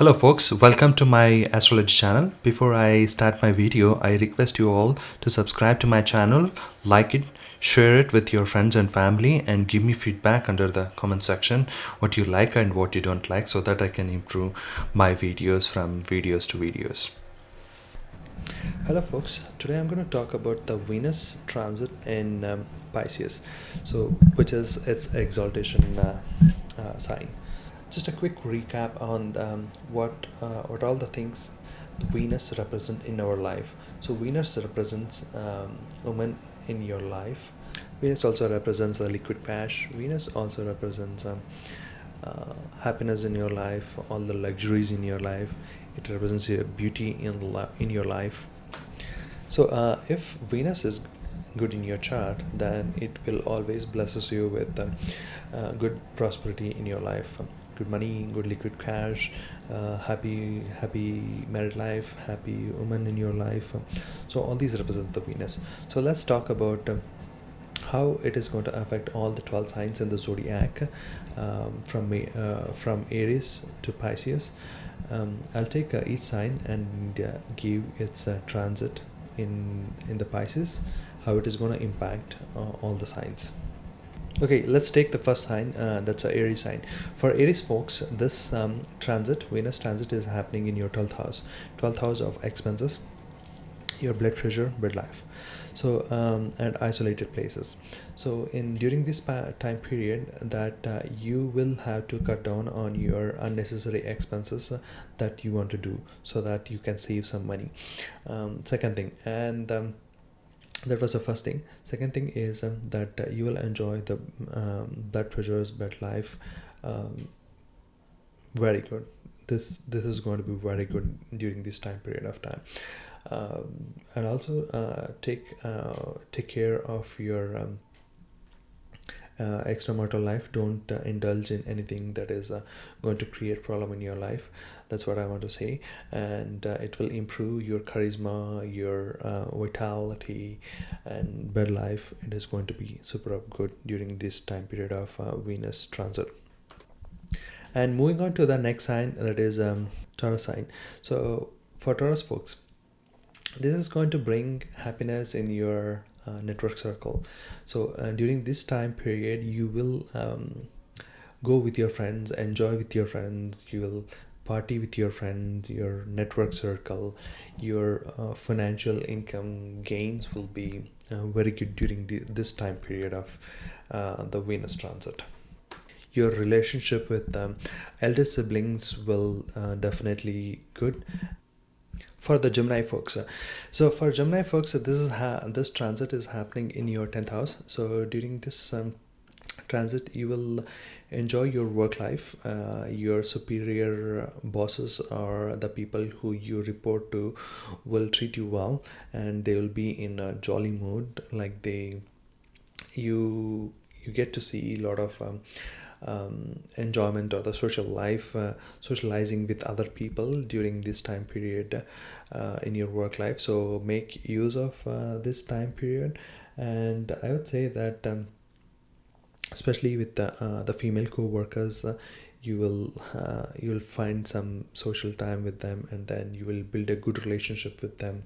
Hello folks, welcome to my astrology channel. Before I start my video, I request you all to subscribe to my channel, like it, share it with your friends and family, and give me feedback under the comment section what you like and what you don't like, so that I can improve my videos from videos to videos. Hello folks, today I'm going to talk about the Venus transit in Pisces, which is its exaltation sign. Just a quick recap on what all the things Venus represent in our life. So Venus represents women in your life. Venus also represents a liquid cash. Venus also represents happiness in your life, all the luxuries in your life. It represents your beauty in your life. So, if Venus is good in your chart, then it will always blesses you with good prosperity in your life, good money, good liquid cash, happy married life, happy woman in your life. So all these represent the Venus. So let's talk about how it is going to affect all the 12 signs in the zodiac, from Aries to Pisces. I'll take each sign and give its transit in the Pisces, how it is going to impact all the signs. Okay, let's take the first sign. That's a Aries sign. For Aries folks, this Venus transit is happening in your 12th house. 12th house of expenses, your blood pressure, blood life, so and isolated places. So in during this time period, that you will have to cut down on your unnecessary expenses that you want to do, so that you can save some money. Second thing, and that was the first thing. Second thing is that you will enjoy the blood pressures, blood life, um, very good. This is going to be very good during this time period of time. And also take care of your extramarital life. Don't indulge in anything that is going to create problem in your life. That's what I want to say. And it will improve your charisma, your vitality, and bed life. It is going to be super good during this time period of Venus transit. And moving on to the next sign, that is Taurus sign. So for Taurus folks, this is going to bring happiness in your network circle. So during this time period, you will go with your friends, enjoy with your friends, you will party with your friends, your network circle, your financial income gains will be very good during this time period of the Venus transit. Your relationship with elder siblings will definitely good. For the Gemini folks, so for Gemini folks, this transit is happening in your 10th house. So during this transit, you will enjoy your work life. Your superior bosses, or the people who you report to, will treat you well, and they will be in a jolly mood. Like you get to see a lot of enjoyment or the social life, socializing with other people during this time period in your work life. So make use of this time period. And I would say that especially with the female co-workers, you will find some social time with them, and then you will build a good relationship with them.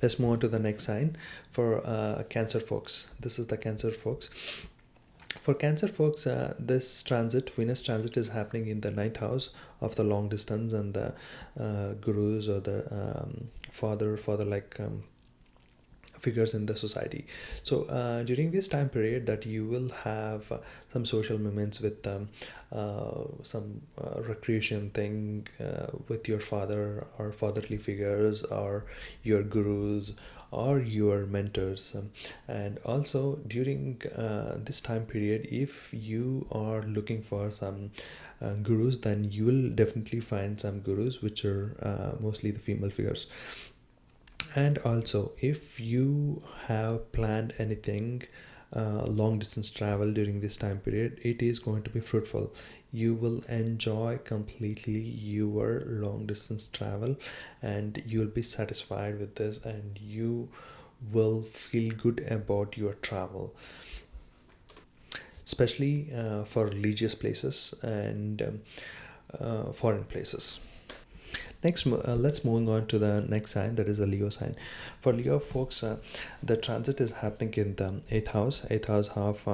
Let's move on to the next sign. For Cancer folks, this is the Cancer folks. For Cancer folks, this transit, Venus transit, is happening in the ninth house of the long distance and the gurus, or the father like figures in the society. So during this time period, that you will have some social moments with some recreation thing with your father or fatherly figures, or your gurus, or your mentors. And also during this time period, if you are looking for some gurus, then you will definitely find some gurus which are mostly the female figures. And also, if you have planned anything, long distance travel during this time period, it is going to be fruitful. You will enjoy completely your long distance travel, and you'll be satisfied with this, and you will feel good about your travel, especially for religious places and foreign places. Next, let's moving on to the next sign, that is the Leo sign. For Leo folks, the transit is happening in the eighth house. Eighth house have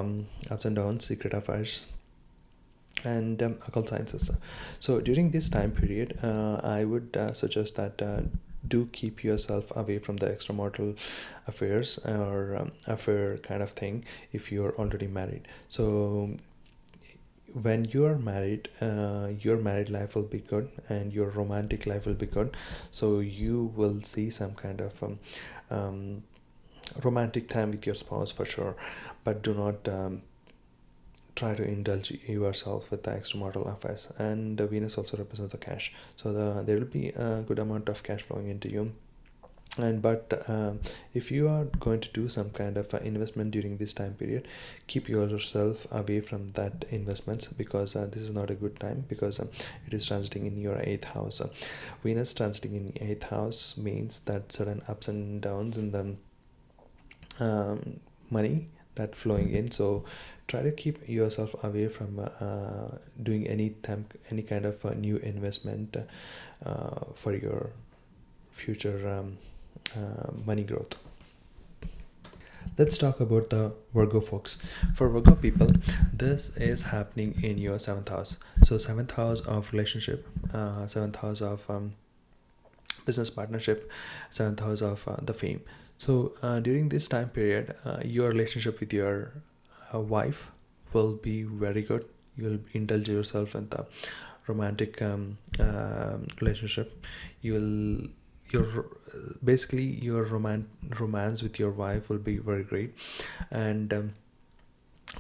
ups and downs, secret affairs, and occult sciences. So during this time period, I would suggest that do keep yourself away from the extramarital affairs or affair kind of thing if you're already married. So when you're married, your married life will be good and your romantic life will be good. So you will see some kind of um, romantic time with your spouse for sure, but do not try to indulge yourself with the extramarital affairs. And Venus also represents the cash, so there will be a good amount of cash flowing into you. And but if you are going to do some kind of investment during this time period, keep yourself away from that investments, because this is not a good time, because it is transiting in your eighth house. Venus transiting in eighth house means that certain ups and downs in the money that flowing in. So try to keep yourself away from doing any kind of new investment for your future money growth. Let's talk about the Virgo folks. For Virgo people, this is happening in your seventh house. So seventh house of relationship, seventh house of business partnership, seventh house of the fame. So during this time period, your relationship with your wife will be very good. You'll indulge yourself in the romantic relationship. You'll your basically your romance with your wife will be very great. And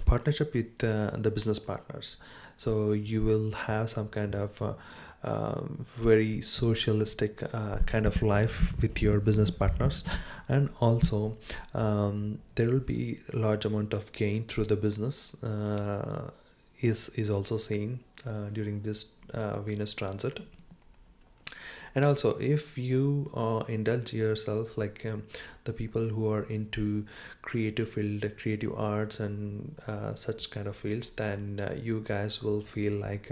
partnership with the business partners, so you will have some kind of very socialistic kind of life with your business partners. And also there will be a large amount of gain through the business, is also seen during this Venus transit. And also if you indulge yourself, like the people who are into creative field, creative arts, and such kind of fields, then you guys will feel like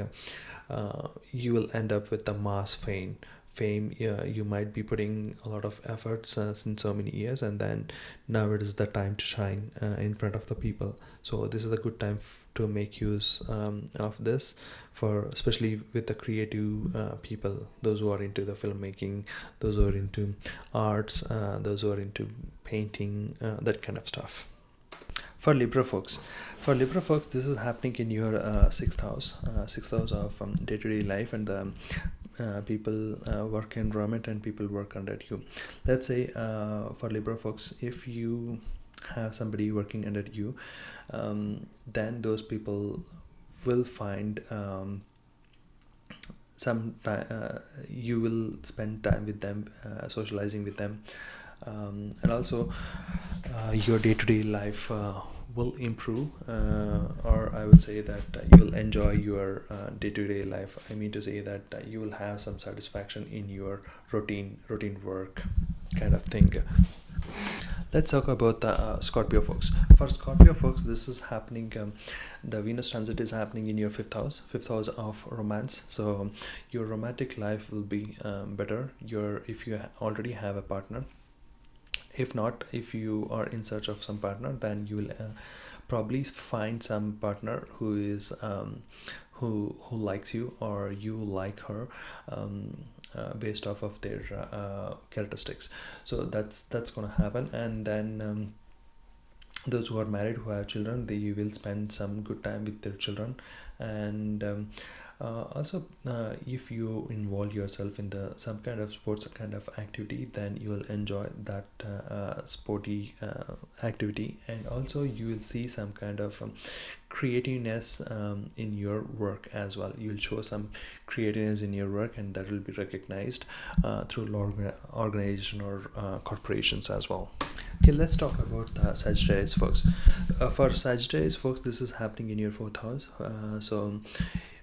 you will end up with the mass fame. Yeah, you might be putting a lot of efforts since so many years, and then now it is the time to shine in front of the people. So this is a good time to make use of this, for especially with the creative people, those who are into the filmmaking, those who are into arts, those who are into painting, that kind of stuff. For Libra folks, this is happening in your sixth house of day-to-day life, and the people work in environment and people work under you. Let's say for Libra folks, if you have somebody working under you, then those people will find some time, you will spend time with them, socializing with them, and also your day-to-day life will improve, or I would say that you will enjoy your day-to-day life. I mean to say that you will have some satisfaction in your routine work kind of thing. Let's talk about the Scorpio folks. For Scorpio folks, this is happening, the Venus transit is happening in your fifth house of romance. So your romantic life will be better, your if you already have a partner. If not, if you are in search of some partner, then you will probably find some partner who is who likes you, or you like her, based off of their characteristics. So that's gonna happen. And then those who are married, who have children, they will spend some good time with their children. And also if you involve yourself in the some kind of sports kind of activity, then you will enjoy that sporty activity. And also you will see some kind of creativeness in your work as well. You will show some creativeness in your work, and that will be recognized through organization or corporations as well. Okay, let's talk about Sagittarius folks. For Sagittarius folks, this is happening in your fourth house. So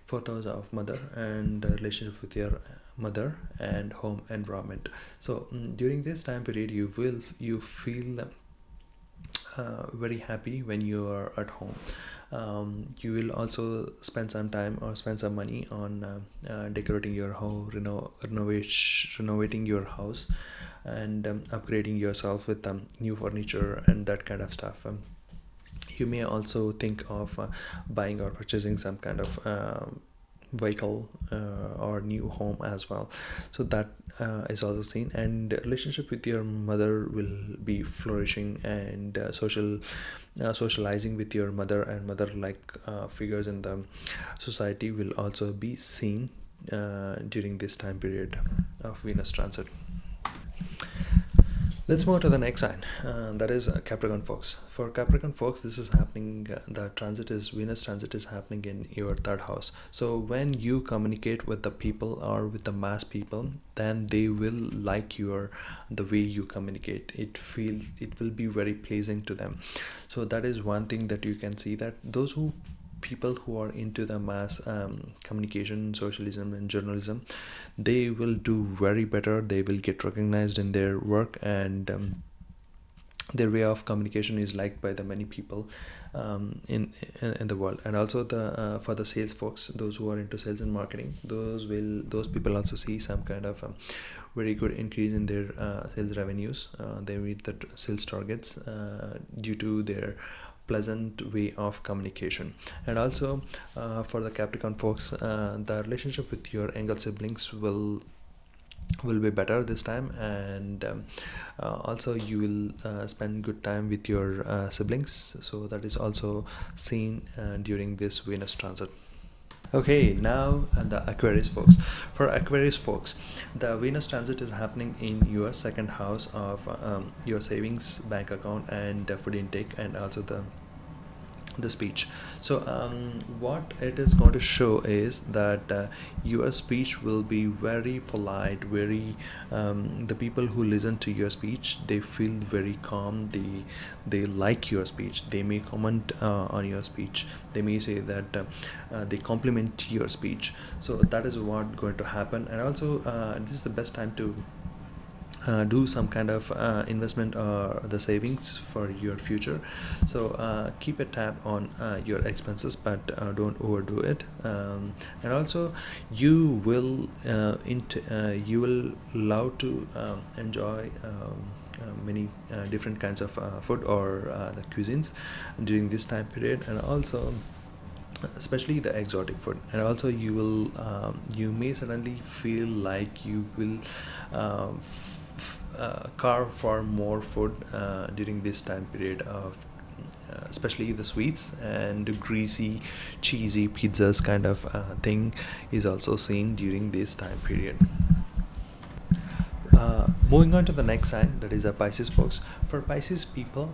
fourth house of mother and relationship with your mother and home environment. So during this time period, you feel very happy when you are at home. You will also spend some time or spend some money on decorating your home, renovating your house, and upgrading yourself with new furniture and that kind of stuff. You may also think of buying or purchasing some kind of vehicle or new home as well. So that is also seen, and relationship with your mother will be flourishing, and socializing with your mother and mother like figures in the society will also be seen during this time period of Venus transit. Let's move to the next sign, that is Capricorn folks. For Capricorn folks, this is happening. The transit is Venus transit is happening in your third house. So when you communicate with the people or with the mass people, then they will like your the way you communicate. It will be very pleasing to them. So that is one thing that you can see, that those who people who are into the mass communication, socialism, and journalism, they will do very better. They will get recognized in their work, and their way of communication is liked by the many people in the world. And also the for the sales folks, those who are into sales and marketing, those people also see some kind of very good increase in their sales revenues. They meet the sales targets due to their pleasant way of communication. And also for the Capricorn folks, the relationship with your younger siblings will be better this time, and also you will spend good time with your siblings, so that is also seen during this Venus transit. Okay, now the Aquarius folks. For Aquarius folks, the Venus transit is happening in your second house of your savings bank account and food intake, and also the speech. So what it is going to show is that your speech will be very polite, very the people who listen to your speech, they feel very calm, they like your speech, they may comment on your speech, they may say that they compliment your speech. So that is what going to happen. And also this is the best time to do some kind of investment or the savings for your future. So keep a tab on your expenses, but don't overdo it. And also you will you will love to enjoy many different kinds of food or the cuisines during this time period, and also especially the exotic food. And also you will you may suddenly feel like you will carve for more food during this time period of especially the sweets, and the greasy cheesy pizzas kind of thing is also seen during this time period. Moving on to the next sign, that is a Pisces folks. For Pisces people,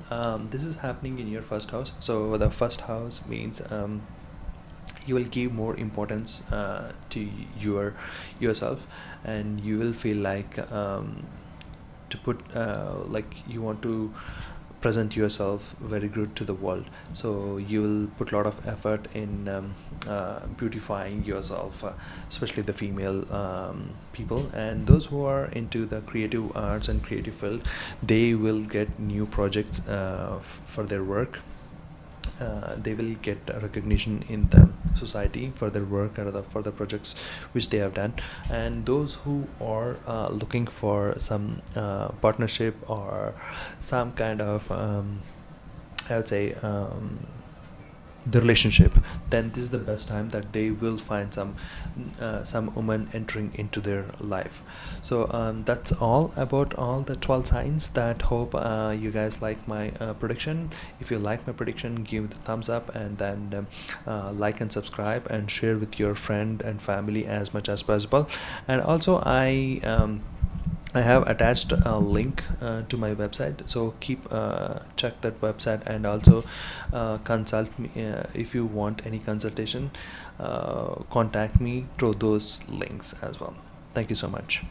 this is happening in your first house. So the first house means you will give more importance to yourself, and you will feel like to put like you want to present yourself very good to the world. So you will put a lot of effort in beautifying yourself, especially the female people, and those who are into the creative arts and creative field, they will get new projects for their work. They will get recognition in the society for their work or for the projects which they have done. And those who are looking for some partnership or some kind of I would say the relationship, then this is the best time that they will find some woman entering into their life. So that's all about all the 12 signs. That hope you guys like my prediction. If you like my prediction, give the thumbs up, and then like and subscribe and share with your friend and family as much as possible. And also I have attached a link to my website, so keep check that website, and also consult me if you want any consultation. Contact me through those links as well. Thank you so much.